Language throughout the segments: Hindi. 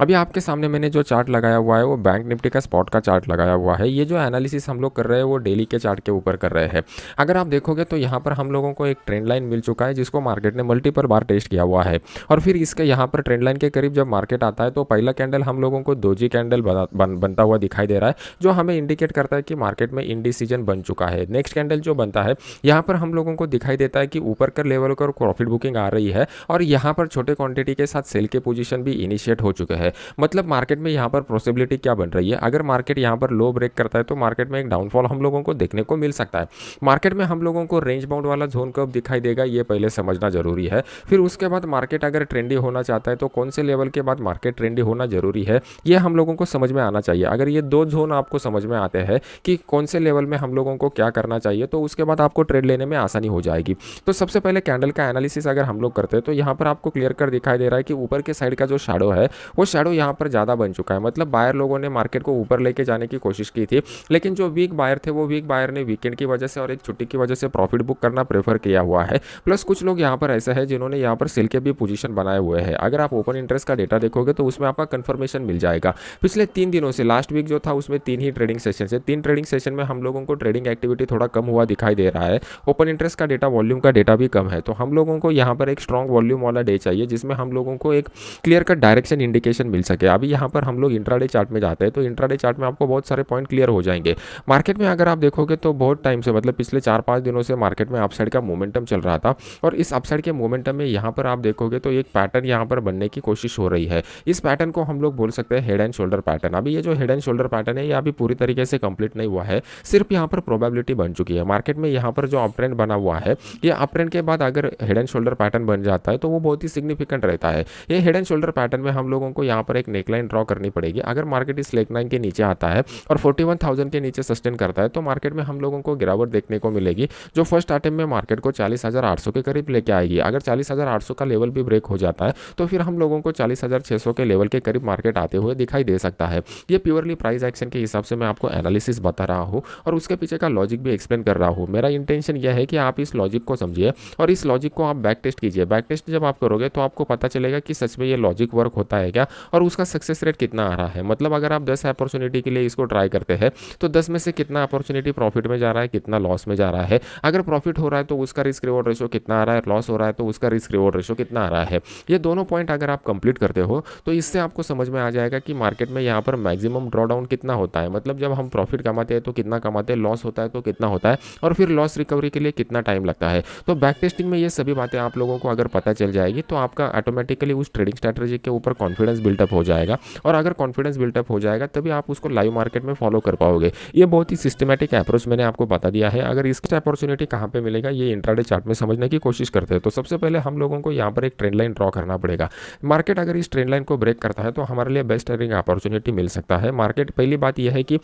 अभी आपके सामने मैंने जो चार्ट लगाया हुआ है वो बैंक निफ्टी का स्पॉट का चार्ट लगाया हुआ है। ये जो एनालिसिस हम लोग कर रहे हैं वो डेली के चार्ट के ऊपर कर रहे हैं। अगर आप देखोगे तो यहाँ पर हम लोगों को एक ट्रेंड लाइन मिल चुका है जिसको मार्केट ने मल्टीपल बार टेस्ट किया हुआ है। और फिर इसके यहाँ पर ट्रेंड लाइन के करीब जब मार्केट आता है तो पहला कैंडल हम लोगों को दोजी कैंडल बनता हुआ दिखाई दे रहा है, जो हमें इंडिकेट करता है कि मार्केट में इंडिसीजन बन चुका है। नेक्स्ट कैंडल जो बनता है यहाँ पर हम लोगों को दिखाई देता है कि ऊपर का लेवल पर प्रॉफिट बुकिंग आ रही है और यहाँ पर छोटे क्वांटिटी के साथ सेल के पोजीशन भी इनिशिएट हो चुके हैं। मतलब मार्केट में यहाँ पर पॉसिबिलिटी क्या बन रही है, अगर मार्केट यहाँ पर लो ब्रेक करता है तो मार्केट में एक डाउनफॉल हम लोगों को देखने को मिल सकता है। मार्केट में हम लोगों को रेंज बाउंड वाला जोन कब दिखाई देगा ये पहले समझना जरूरी है। फिर उसके बाद मार्केट अगर ट्रेंडी होना चाहता है तो कौन से लेवल के बाद मार्केट ट्रेंडी होना जरूरी है ये हम लोगों को समझ में आना चाहिए। अगर ये दो जोन आपको समझ में आते हैं कि कौन से लेवल में हम लोगों को क्या करना चाहिए तो उसके बाद आपको ट्रेड लेने में आसानी हो जाएगी। तो सबसे पहले कैंडल का एनालिसिस अगर हम लोग करते हैं तो यहाँ पर आपको क्लियर कर दिखाई दे रहा है कि ऊपर के साइड का जो शैडो है वो शैडो यहाँ पर ज़्यादा बन चुका है। मतलब बायर लोगों ने मार्केट को ऊपर लेके जाने की कोशिश की थी, लेकिन जो वीक बायर थे वो वीक बायर ने वीकेंड की वजह से और एक छुट्टी की वजह से प्रॉफिट बुक करना प्रेफर किया हुआ है। प्लस कुछ लोग यहाँ पर ऐसे हैं जिन्होंने यहाँ पर सेल के भी पोजीशन बनाए हुए हैं। अगर आप ओपन इंटरेस्ट का डेटा देखोगे तो उसमें आपका कंफर्मेशन मिल जाएगा। पिछले 3 दिनों से लास्ट वीक जो था उसमें 3 ही ट्रेडिंग सेशन से 3 ट्रेडिंग सेशन में हम लोगों को ट्रेडिंग एक्टिविटी थोड़ा कम हुआ दिखाई दे रहा है। ओपन इंटरेस्ट का डेटा, वॉल्यूम का डेटा भी कम है। तो हम लोगों को यहाँ पर एक स्ट्रॉन्ग वॉल्यूम वाला डे चाहिए जिसमें हम लोगों को एक क्लियर कट डायरेक्शन इंडिकेशन मिल सके। अभी यहाँ पर हम लोग इंट्राडे चार्ट में जाते हैं तो इंट्राडे चार्ट में आपको बहुत सारे पॉइंट क्लियर हो जाएंगे। मार्केट में अगर आप देखोगे तो बहुत टाइम से, मतलब पिछले 4-5 दिनों से मार्केट में अपसाइड का मोमेंटम चल रहा था और इस अपसाइड के मोमेंटम में यहाँ पर आप देखोगे तो एक पैटर्न यहाँ पर बनने की कोशिश हो रही है। इस पैटर्न को हम लोग बोल सकते हैं हेड एंड शोल्डर पैटर्न। अभी ये जो हेड एंड शोल्डर पैटर्न है ये अभी पूरी तरीके से कंप्लीट नहीं हुआ है, सिर्फ यहाँ पर प्रोबेबिलिटी बन चुकी है। मार्केट में यहाँ पर जो अप ट्रेंड बना हुआ है ये अप ट्रेंड के बाद अगर हेड एंड शोल्डर पैटर्न बन जाता है तो वो बहुत ही सिग्निफिकेंट रहता है। ये हेड एंड शोल्डर पैटर्न में हम लोगों को यहाँ पर एक नेकलाइन ड्रॉ करनी पड़ेगी। अगर मार्केट इस नेकलाइन के नीचे आता है और 41,000 के नीचे सस्टेन करता है तो मार्केट में हम लोगों को गिरावट देखने को मिलेगी, जो फर्स्ट अटेम्प्ट में मार्केट को 40,800 के करीब लेके आएगी। अगर 40,800 का लेवल भी ब्रेक हो जाता है तो फिर हम लोगों को 40,600 के लेवल के करीब मार्केट आते हुए दिखाई दे सकता है। ये प्योरली प्राइस एक्शन के हिसाब से मैं आपको एनालिसिस बता रहा हूँ और उसके पीछे का लॉजिक भी एक्सप्लेन कर रहा हूँ। मेरा इंटेंशन यह है कि आप इस लॉजिक को समझिए और इस लॉजिक को आप बैक टेस्ट कीजिए। बैक टेस्ट जब आप करोगे तो आपको पता चलेगा कि सच में ये लॉजिक वर्क होता है क्या और उसका सक्सेस रेट कितना आ रहा है। मतलब अगर आप 10 अपॉर्चुनिटी के लिए इसको ट्राई करते हैं तो 10 में से कितना अपॉर्चुनिटी प्रॉफिट में जा रहा है, कितना लॉस में जा रहा है। अगर प्रॉफिट हो रहा है तो उसका रिस्क रिवॉर्ड रेशो कितना आ रहा है, लॉस हो रहा है तो उसका रिस्क रिवॉर्ड रेशो कितना आ रहा है। ये दोनों पॉइंट अगर आप कंप्लीट करते हो तो इससे आपको समझ में आ जाएगा कि मार्केट में यहाँ पर मैक्सिमम ड्रॉडाउन कितना होता है। मतलब जब हम प्रॉफिट कमाते हैं तो कितना कमाते हैं, लॉस होता है तो कितना होता है और फिर लॉस रिकवरी के लिए कितना टाइम लगता है। तो बैक टेस्टिंग में ये सभी बातें आप लोगों को अगर पता चल जाएगी तो आपका ऑटोमेटिकली उस ट्रेडिंग स्ट्रैटेजी के ऊपर कॉन्फिडेंस बिल्टअप हो जाएगा और अगर कॉन्फिडेंस बिल्टअप हो जाएगा तभी आप उसको लाइव मार्केट में फॉलो कर पाओगे। ये बहुत ही सिस्टमैटिक अप्रोच मैंने आपको बता दिया है। अगर इसकी अपॉर्चुनिटी कहाँ पे मिलेगा ये इंट्राडे चार्ट में समझने की कोशिश करते हैं तो सबसे पहले हम लोगों को यहाँ पर एक ट्रेंड लाइन ड्रॉ करना पड़ेगा। मार्केट अगर इस ट्रेंड लाइन को ब्रेक करता है तो हमारे लिए बेस्ट अर्निंग अपॉर्चुनिटी मिल सकता है। मार्केट, पहली बात यह है कि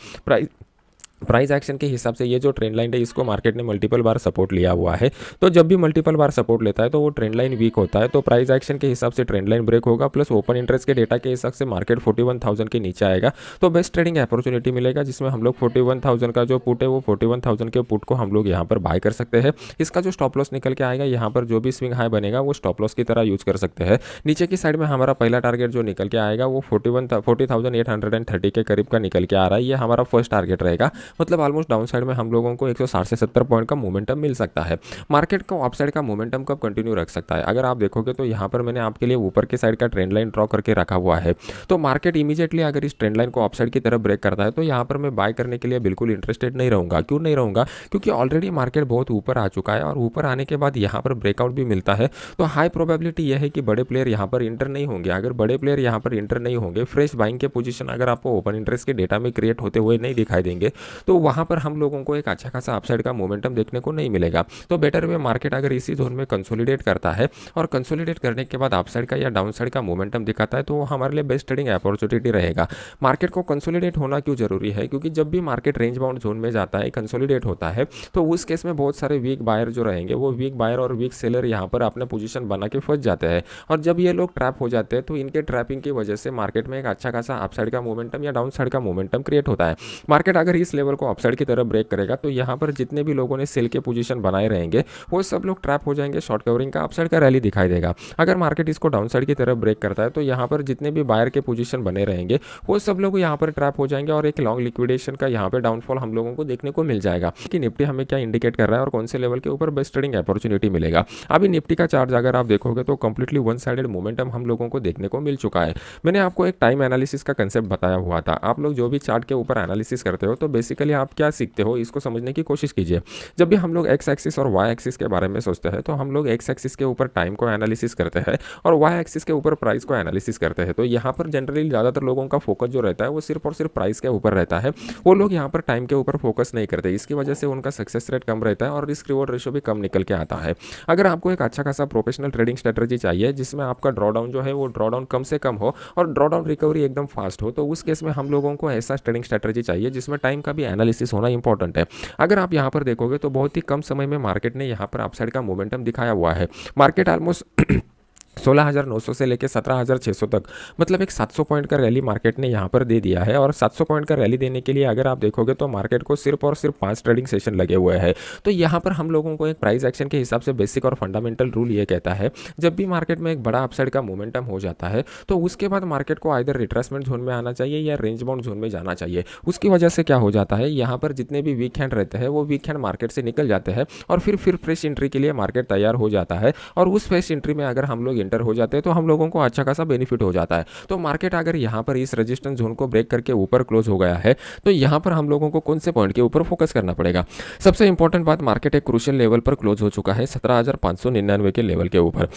प्राइस एक्शन के हिसाब से ये जो ट्रेंड लाइन है इसको मार्केट ने मल्टीपल बार सपोर्ट लिया हुआ है। तो जब भी मल्टीपल बार सपोर्ट लेता है तो वो ट्रेंड लाइन वीक होता है, तो प्राइस एक्शन के हिसाब से ट्रेंड लाइन ब्रेक होगा। प्लस ओपन इंटरेस्ट के डेटा के हिसाब से मार्केट 41,000 के नीचे आएगा तो बेस्ट ट्रेडिंग अपॉर्चुनिटी मिलेगा, जिसमें हम लोग 41,000 का जो पुट है वो 41,000 के पुट को हम लोग यहाँ पर बाय कर सकते हैं। इसका जो स्टॉप लॉस निकल के आएगा यहाँ पर जो भी स्विंग हाई बनेगा वो स्टॉप लॉस की तरह यूज कर सकते हैं। नीचे की साइड में हमारा पहला टारगेट जो निकल के आएगा वो 40,830 के करीब का निकल के आ रहा है। ये हमारा फर्स्ट टारगेट रहेगा। मतलब ऑलमोस्ट डाउन साइड में हम लोगों को 160 से 70 पॉइंट का मोमेंटम मिल सकता है। मार्केट को अपसाइड का मोमेंटम कब कंटिन्यू रख सकता है, अगर आप देखोगे तो यहाँ पर मैंने आपके लिए ऊपर के साइड का ट्रेंड लाइन ड्रॉ करके रखा हुआ है। तो मार्केट इमीडिएटली अगर इस ट्रेंड लाइन को अपसाइड की तरफ ब्रेक करता है तो यहाँ पर मैं बाय करने के लिए बिल्कुल इंटरेस्टेड नहीं रहूंगा। क्यों नहीं रहूंगा? क्योंकि ऑलरेडी मार्केट बहुत ऊपर आ चुका है और ऊपर आने के बाद यहाँ पर ब्रेकआउट भी मिलता है तो हाई प्रोबेबिलिटी यह है कि बड़े प्लेयर यहाँ पर इंटर नहीं होंगे। अगर बड़े प्लेयर यहाँ पर इंटर नहीं होंगे, फ्रेश बाइंग के पोजीशन अगर आपको ओपन इंटरेस्ट के डेटा में क्रिएट होते हुए नहीं दिखाई देंगे तो वहाँ पर हम लोगों को एक अच्छा खासा अपसाइड का मोमेंटम देखने को नहीं मिलेगा। तो बेटर वे मार्केट अगर इसी जोन में कंसोलिडेट करता है और कंसोलिडेट करने के बाद अपसाइड का या डाउन साइड का मोमेंटम दिखाता है तो वो हमारे लिए बेस्ट ट्रेडिंग अपॉर्चुनिटी रहेगा। मार्केट को कंसोलिडेट होना क्यों जरूरी है? क्योंकि जब भी मार्केट रेंज बाउंड जोन में जाता है, कंसोलिडेट होता है, तो उस केस में बहुत सारे वीक बायर जो रहेंगे वो वीक बायर और वीक सेलर यहाँ पर अपने पोजीशन बना के फंस जाते हैं और जब ये लोग ट्रैप हो जाते हैं तो इनके ट्रैपिंग की वजह से मार्केट में एक अच्छा खासा अपसाइड का मोमेंटम या डाउन साइड का मोमेंटम क्रिएट होता है। मार्केट अगर इस लेवल लेवल को अपसाइड की तरफ ब्रेक करेगा तो यहाँ पर जितने भी लोगों ने सेल के पोजीशन बनाए रहेंगे वो सब लोग ट्रैप हो जाएंगे, शॉर्ट कवरिंग का अपसाइड का रैली दिखाई देगा। अगर मार्केट इसको डाउन साइड की तरफ ब्रेक करता है तो यहाँ पर जितने भी बायर के पोजीशन बने रहेंगे वो सब लोग यहाँ पर ट्रैप हो जाएंगे और एक लॉन्ग लिक्विडेशन का यहाँ पे डाउनफॉल हम लोगों को देखने को मिल जाएगा कि निफ्टी हमें क्या इंडिकेट कर रहा है और कौन से लेवल के ऊपर बेस्ट ट्रेडिंग अपॉर्चुनिटी मिलेगा। अभी निफ्टी का चार्ज अगर आप देखोगे तो कंप्लीटली वन साइडेड मोमेंटम हम लोगों को देखने को मिल चुका है। मैंने आपको एक टाइम एनालिसिस का कंसेप्ट बताया हुआ था। आप लोग जो भी चार्ट के ऊपर एनालिसिस करते हो तो बेसिकली आप क्या सीखते हो इसको समझने की कोशिश कीजिए। जब भी हम लोग एक्स एक्सिस और वाई एक्सिस के बारे में सोचते हैं तो हम लोग एक्स एक्सिस के ऊपर टाइम को एनालिसिस करते हैं और वाई एक्सिस के ऊपर प्राइस को एनालिसिस करते हैं। तो यहाँ पर जनरली ज़्यादातर लोगों का फोकस जो रहता है वो सिर्फ और सिर्फ प्राइस के ऊपर रहता है। वो लोग यहाँ पर टाइम के ऊपर फोकस नहीं करते, इसकी वजह से उनका सक्सेस रेट कम रहता है और रिस्क रिवॉर्ड रेशो भी कम निकल के आता है। अगर आपको एक अच्छा खासा प्रोफेशनल ट्रेडिंग स्ट्रेटजी चाहिए जिसमें आपका ड्रॉडाउन जो है वो ड्रॉडाउन कम से कम हो और ड्रॉडाउन रिकवरी एकदम फास्ट हो, तो उस केस में हम लोगों को ऐसा ट्रेडिंग स्ट्रेटजी चाहिए जिसमें टाइम का भी एनालिसिस होना इंपॉर्टेंट है। अगर आप यहाँ पर देखोगे तो बहुत ही कम समय में मार्केट ने यहाँ पर अपसाइड का मोमेंटम दिखाया हुआ है। मार्केट ऑलमोस्ट 16,900 से लेकर 17,600 तक मतलब एक 700 पॉइंट का रैली मार्केट ने यहाँ पर दे दिया है और 700 पॉइंट का रैली देने के लिए अगर आप देखोगे तो मार्केट को सिर्फ और सिर्फ 5 ट्रेडिंग सेशन लगे हुए हैं। तो यहाँ पर हम लोगों को एक प्राइस एक्शन के हिसाब से बेसिक और फंडामेंटल रूल ये कहता है जब भी मार्केट में एक बड़ा अपसाइड का मोमेंटम हो जाता है तो उसके बाद मार्केट को आइदर रिट्रेसमेंट जोन में आना चाहिए या रेंज बाउंड जोन में जाना चाहिए। उसकी वजह से क्या हो जाता है, यहाँ पर जितने भी वीक हैंड रहते हैं वो वीक हैंड मार्केट से निकल जाते हैं और फिर फ्रेश एंट्री के लिए मार्केट तैयार हो जाता है और उस फ्रेश एंट्री में अगर हम लोग एंटर हो जाते हैं तो हम लोगों को अच्छा खासा बेनिफिट हो जाता है। तो मार्केट अगर यहाँ पर इस रेजिस्टेंस जोन को ब्रेक करके ऊपर क्लोज हो गया है तो यहाँ पर हम लोगों को कौन से पॉइंट के ऊपर फोकस करना पड़ेगा। सबसे इंपॉर्टेंट बात, मार्केट एक क्रूशियल लेवल पर क्लोज हो चुका है 17,599 के लेवल के ऊपर।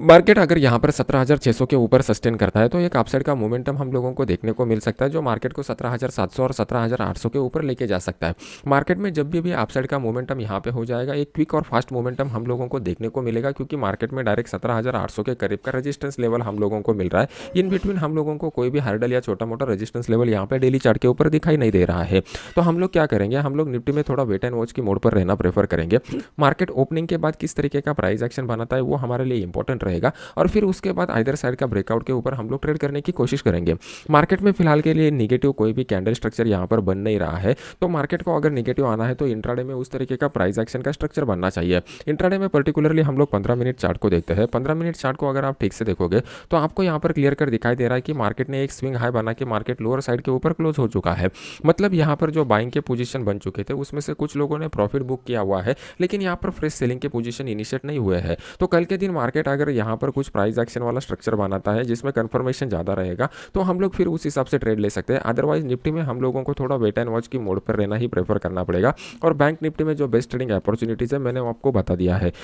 मार्केट अगर यहाँ पर 17,600 के ऊपर सस्टेन करता है तो एक अपसाइड का मोमेंटम हम लोगों को देखने को मिल सकता है जो मार्केट को 17,700 और 17,800 के ऊपर लेके जा सकता है। मार्केट में जब भी अपसाइड का मोमेंटम यहाँ पे हो जाएगा एक क्विक और फास्ट मोमेंटम हम लोगों को देखने को मिलेगा क्योंकि मार्केट में डायरेक्ट 17,800 के करीब का रेजिस्टेंस लेवल हम लोगों को मिल रहा है। इन बिटवीन हम लोगों को कोई भी हर्डल या छोटा मोटा रेजिस्टेंस लेवल यहाँ पे डेली चार्ट के ऊपर दिखाई नहीं दे रहा है। तो हम लोग क्या करेंगे, हम लोग निफ्टी में थोड़ा वेट एंड वॉच की मोड पर रहना प्रेफर करेंगे। मार्केट ओपनिंग के बाद किस तरीके का प्राइस एक्शन बनाता है वो हमारे लिए इंपॉर्टेंट रहेगा और फिर उसके बाद आइदर साइड का ब्रेकआउट के ऊपर हम लोग ट्रेड करने की कोशिश करेंगे। मार्केट में फिलहाल के लिए निगेटिव कोई भी कैंडल स्ट्रक्चर यहाँ पर बन नहीं रहा है। तो मार्केट को अगर निगेटिव आना है तो इंट्राडे में उस तरीके का प्राइस एक्शन का स्ट्रक्चर बनना चाहिए। इंट्राडे में पर्टिकुलरली हम लोग 15 मिनट चार्ट को देखते हैं। 15 मिनट चार्ट को अगर आप ठीक से देखोगे तो आपको यहाँ पर क्लियर कर दिखाई दे रहा है कि मार्केट ने एक स्विंग हाई बना के मार्केट लोअर साइड के ऊपर क्लोज हो चुका है। मतलब यहाँ पर जो बाइंग के पोजीशन बन चुके थे उसमें से कुछ लोगों ने प्रॉफिट बुक किया हुआ है लेकिन यहाँ पर फ्रेश सेलिंग के पोजीशन इनिशिएट नहीं हुए हैं। तो कल के दिन मार्केट अगर यहाँ पर कुछ प्राइस एक्शन वाला स्ट्रक्चर बनाता है जिसमें कंफर्मेशन ज़्यादा रहेगा तो हम लोग फिर उस हिसाब से ट्रेड ले सकते हैं। अदरवाइज निफ्टी में हम लोगों को थोड़ा वेट एंड वॉच की मोड पर रहना ही प्रेफर करना पड़ेगा और बैंक निफ्टी में जो बेस्ट ट्रेडिंग अपॉर्चुनिटीज़ है मैंने आपको बता दिया है।